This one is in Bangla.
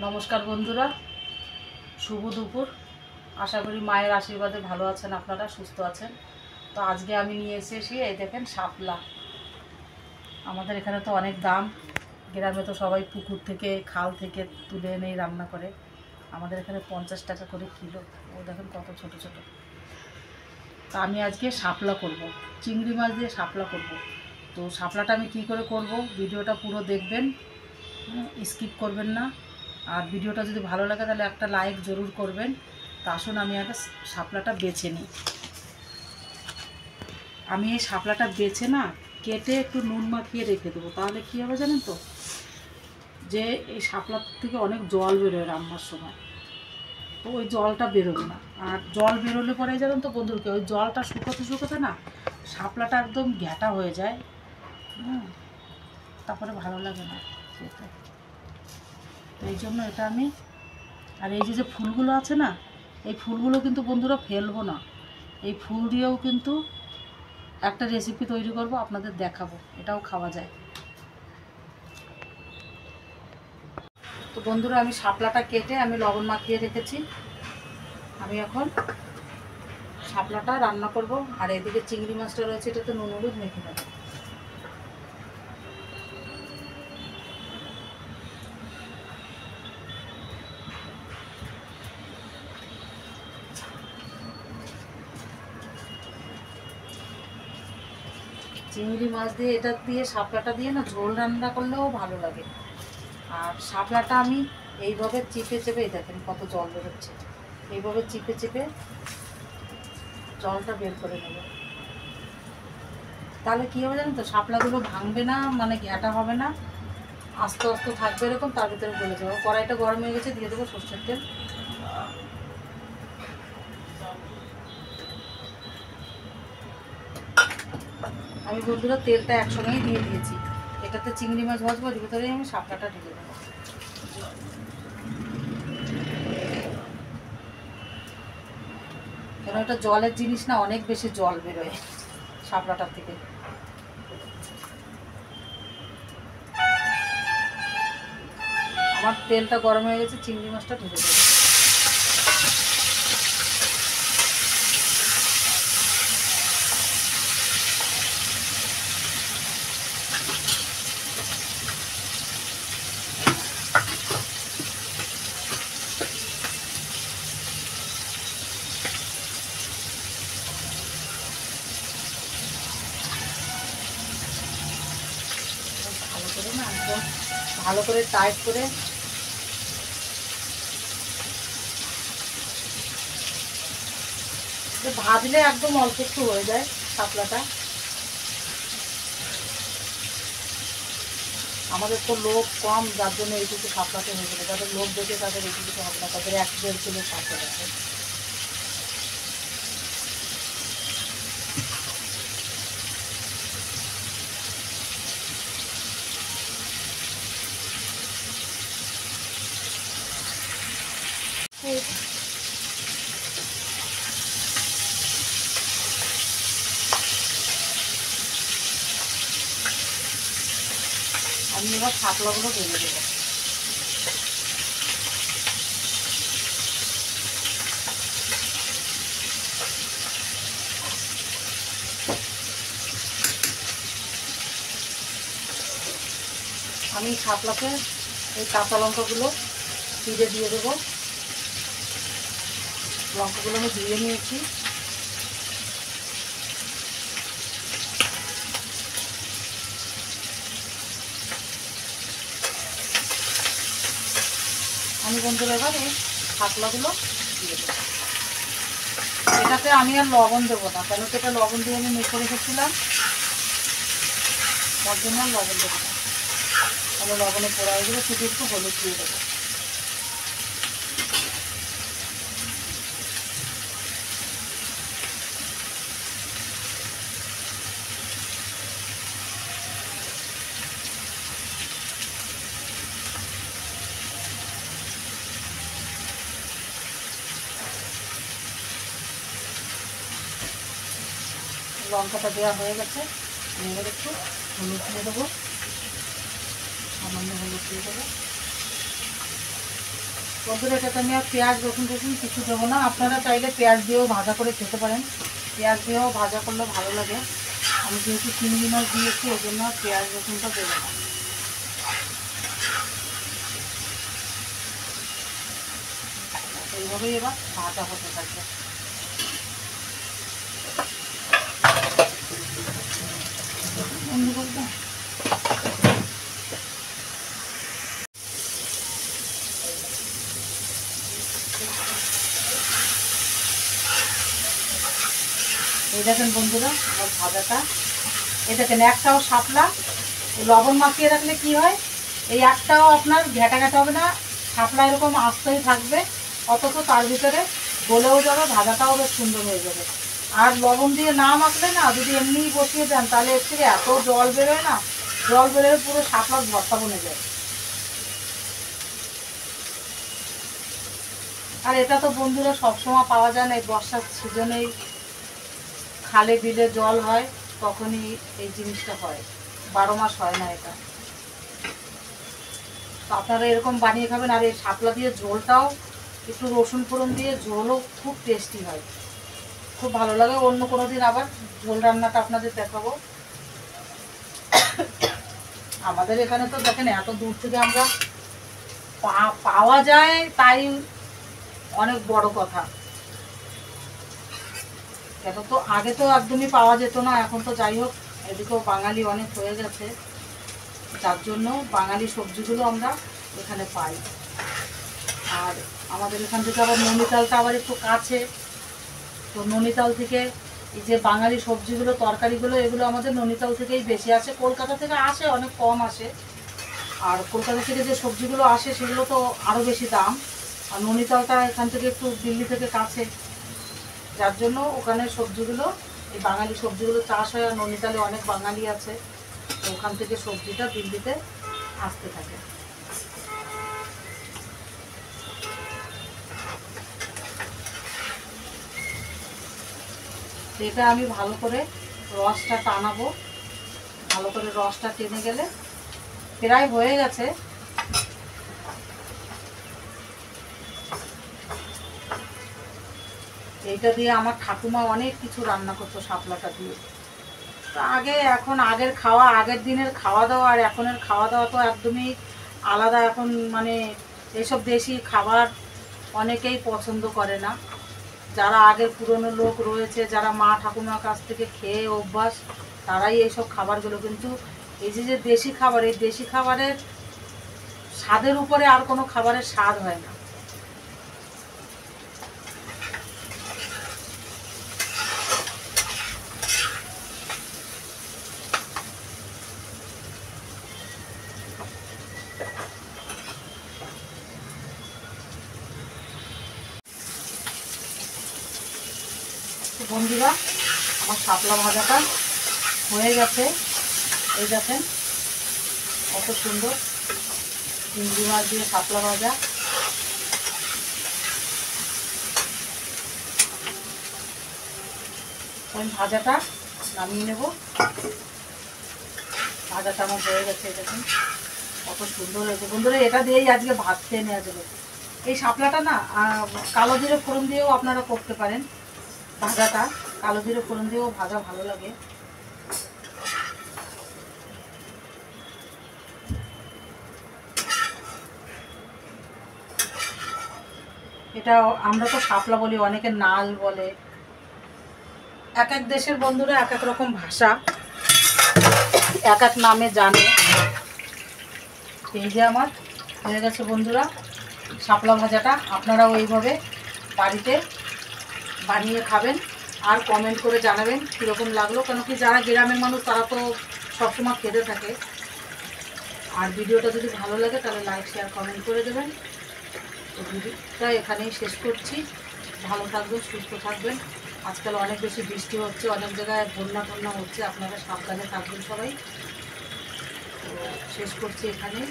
নমস্কার বন্ধুরা, শুভ দুপুর। আশা করি মায়ের আশীর্বাদে ভালো আছেন, আপনারা সুস্থ আছেন। তো আজকে আমি নিয়ে এসেছি, এই দেখেন শাপলা। আমাদের এখানে তো অনেক দাম, গ্রামে তো সবাই পুকুর থেকে খাল থেকে তুলে এনেই রান্না করে। আমাদের এখানে 50 টাকা করে কিলো। ও দেখেন কত ছোট ছোট। তা আমি আজকে শাপলা করব, চিংড়ি মাছ দিয়ে শাপলা করব। তো শাপলাটা আমি কি করে করব, ভিডিওটা পুরো দেখবেন, স্কিপ করবেন না। আর ভিডিওটা যদি ভালো লাগে তাহলে একটা লাইক জরুর করবেন। তা আসুন আমি একটা শাপলাটা বেছে নিই। আমি এই শাপলাটা বেছে না কেটে একটু নুন মাখিয়ে রেখে দেবো, তাহলে কী হবে জানেন তো, যে এই শাপলার থেকে অনেক জল বেরোয় রান্নার সময়, তো ওই জলটা বেরোবে না। আর জল বেরোলে পরে জানেন তো বন্ধুকে, ওই জলটা শুকোতে শুকোতে না শাপলাটা একদম ঘ্যাটা হয়ে যায়। তারপরে ভালো লাগে না খেতে। তো এই জন্য এটা আমি, আর এই যে ফুলগুলো আছে না, এই ফুলগুলো কিন্তু বন্ধুরা ফেলবো না। এই ফুল দিয়েও কিন্তু একটা রেসিপি তৈরি করব, আপনাদের দেখাবো, এটাও খাওয়া যায়। তো বন্ধুরা, আমি শাপলাটা কেটে আমি লবণ মাখিয়ে রেখেছি। আমি এখন শাপলাটা রান্না করব। আর এদিকে চিংড়ি মাছটা রয়েছে, এটাতে নুন হলুদ মেখে দেবো। চিংড়ি মাছ দিয়ে এটা দিয়ে শাপলাটা দিয়ে না ঝোল রান্না করলেও ভালো লাগে। আর শাপলাটা আমি এইভাবে চিপে চেপে, দেখেন কত জল বেরোচ্ছে, এইভাবে চিপে চেপে জলটা বের করে নেব। তাহলে কী হবে জানেন তো, শাপলাগুলো ভাঙবে না, মানে ঘ্যাটা হবে না, আস্তে আস্তে থাকবে এরকম, তার ভিতরে গলে যাবো। কড়াইটা গরম হয়ে গেছে, দিয়ে দেবো সরষের তেল। আমি বন্ধুরা তেলটা একসঙ্গেই দিয়ে দিয়েছি। এটাতে চিংড়ি মাছ ভাজবো, এর ভিতরেই আমি শাপলাটা ঢেলে দেবো। কেন এটা জলের জিনিস না, অনেক বেশি জল বেরোয় শাপলাটার থেকে। আমার তেলটা গরম হয়ে গেছে, চিংড়ি মাছটা ঢেলে দেবো। ভালো করে না, একদম ভালো করে টাইট করে ভাজলে একদম অল্প একটু হয়ে যায় শাপলাটা। আমাদের তো লোক কম, যার জন্য এইটুকু শাপলাতে হয়ে গেলে, যাদের লোক দেখে তাদের এইটুকু হবে না, তাদের 1-1.5 কিলো শাপলা আছে। আমি এবার শাপলাগুলো ঢেলে দেবো। আমি শাপলাতে এই কাঁচা লঙ্কাগুলো চিড়ে দিয়ে দেবো। লঙ্কাগুলো আমি ধুয়ে নিয়েছি। আমি বন্ধুরা এবার এই শাপলাগুলো দিয়ে দেবো। এটাতে আমি আর লবণ দেবো না, কেন এটা লবণ দিয়ে আমি মেখে রেখেছিলাম, তার জন্য আর লবণ দেবো না। তাহলে লবণে পোড়া হয়ে যাবে, শুধু একটু হলুদ দিয়ে দেবো। লঙ্কাটা দেওয়া হয়ে গেছে, আমি এবার একটু হলুদ দিয়ে দেবো, সামান্য হলুদ দিয়ে দেবো। বন্ধুরা এটাতে আমি আর পেঁয়াজ রসুন কিছু দেবো না। আপনারা চাইলে পেঁয়াজ দিয়েও ভাজা করে খেতে পারেন, পেঁয়াজ দিয়েও ভাজা করলে ভালো লাগে। আমি যেহেতু চিংড়ি মাছ দিয়েছি ওই জন্য পেঁয়াজ রসুনটা দেবো না। এইভাবেই এবার ভাজা হতে থাকবে। এই দেখেন বন্ধুরা আমার ভাজাটা, এই দেখেন একটাও শাপলা লবণ মাখিয়ে রাখলে কি হয়, এই একটাও আপনার ঘেটা ঘেটা হবে না, শাপলা এরকম আস্তেই থাকবে, অথচ তার ভিতরে গলেও যাবে, ভাজাটাও বেশ সুন্দর হয়ে যাবে। আর লবণ দিয়ে না মাখলে না, যদি এমনিই বসিয়ে দেন তাহলে এর থেকে এত জল বেরোয় না, জল বেরোয় পুরো শাপলার ভর্তা বনে যায়। আর এটা তো বন্ধুরা সবসময় পাওয়া যায় না, এই বর্ষার সিজনেই খালে বিলে জল হয় তখনই এই জিনিসটা হয়, 12 মাস হয় না এটা। তো আপনারা এরকম বানিয়ে খাবেন। আর এই শাপলা দিয়ে ঝোলটাও একটু রসুন ফোড়ন দিয়ে ঝোলও খুব টেস্টি হয়, খুব ভালো লাগে। অন্য কোনো দিন আবার ঝোল রান্নাটা আপনাদের দেখাবো। আমাদের এখানে তো দেখেন এত দূর থেকে আমরা পাওয়া যায়, তাই অনেক বড় কথা। কেন তো আগে তো একদমই পাওয়া যেত না, এখন তো যাই হোক এদিকেও বাঙালি অনেক হয়ে গেছে, যার জন্য বাঙালি সবজিগুলো আমরা এখানে পাই। আর আমাদের এখান থেকে আবার নৈনিতালটা আবার একটু কাছে, তো নৈনিতাল থেকে এই যে বাঙালি সবজিগুলো তরকারিগুলো এগুলো আমাদের নৈনিতাল থেকেই বেশি আসে। কলকাতা থেকে আসে অনেক কম আসে, আর কলকাতা থেকে যে সবজিগুলো আসে সেগুলো তো আরও বেশি দাম। আর নৈনিতালটা এখান থেকে একটু দিল্লি থেকে কাছে, যার জন্য ওখানে সবজিগুলো এই বাঙালি সবজিগুলো চাষ হয়। আর নৈনিতালে অনেক বাঙালি আছে, তো ওখান থেকে সবজিটা দিল্লিতে আসতে থাকে। এটা আমি ভালো করে রসটা টানাবো, ভালো করে রসটা টেনে গেলে প্রায় হয়ে গেছে। এইটা দিয়ে আমার ঠাকুমা অনেক কিছু রান্না করতো শাপলাটা দিয়ে। তো আগে এখন আগের খাওয়া, আগের দিনের খাওয়া দাওয়া আর এখনের খাওয়া দাওয়া তো একদমই আলাদা। এখন মানে এইসব দেশি খাবার অনেকেই পছন্দ করে না। যারা আগের পুরনো লোক রয়েছে, যারা মা ঠাকুমার কাছ থেকে খেয়ে অভ্যাস, তারাই এইসব খাবারগুলো। কিন্তু এই যে দেশি খাবার, এই দেশি খাবারের স্বাদের উপরে আর কোনো খাবারের স্বাদ হয় না। বন্ধুরা আমার শাপলা ভাজাটা হয়ে গেছে, এই দেখেন কত সুন্দর চিংড়ি মাছ দিয়ে শাপলা ভাজা। আমি ভাজাটা নামিয়ে নেব। ভাজাটা আমার হয়ে গেছে, দেখুন কত সুন্দর হয়েছে। বন্ধুরা এটা দিয়েই আজকে ভাত খেয়ে নেওয়া যাবে। এই শাপলাটা না কালো জিরে ফোড়ন দিয়েও আপনারা করতে পারেন ভাজাটা, কালো জিরে ফোড়ন দিয়েও ভাজা ভালো লাগে। এটা আমরা তো শাপলা বলি, অনেকে নাল বলে, এক এক দেশের বন্ধুরা এক এক রকম ভাষা, এক এক নামে জানে। এই যে আমার হয়ে গেছে বন্ধুরা শাপলা ভাজাটা। আপনারাও এইভাবে বাড়িতে বানিয়ে খাবেন আর কমেন্ট করে জানাবেন কীরকম লাগলো। কেন কি যারা গ্রামের মানুষ তারা তো সবসময় খেতে থাকে। আর ভিডিওটা যদি ভালো লাগে তাহলে লাইক শেয়ার কমেন্ট করে দেবেন। তো ভিডিওটা এখানেই শেষ করছি। ভালো থাকবেন, সুস্থ থাকবেন। আজকাল অনেক বেশি বৃষ্টি হচ্ছে, অনেক জায়গায় বন্যা টন্যা হচ্ছে, আপনারা সাবধানে থাকবেন সবাই। তো শেষ করছি এখানেই।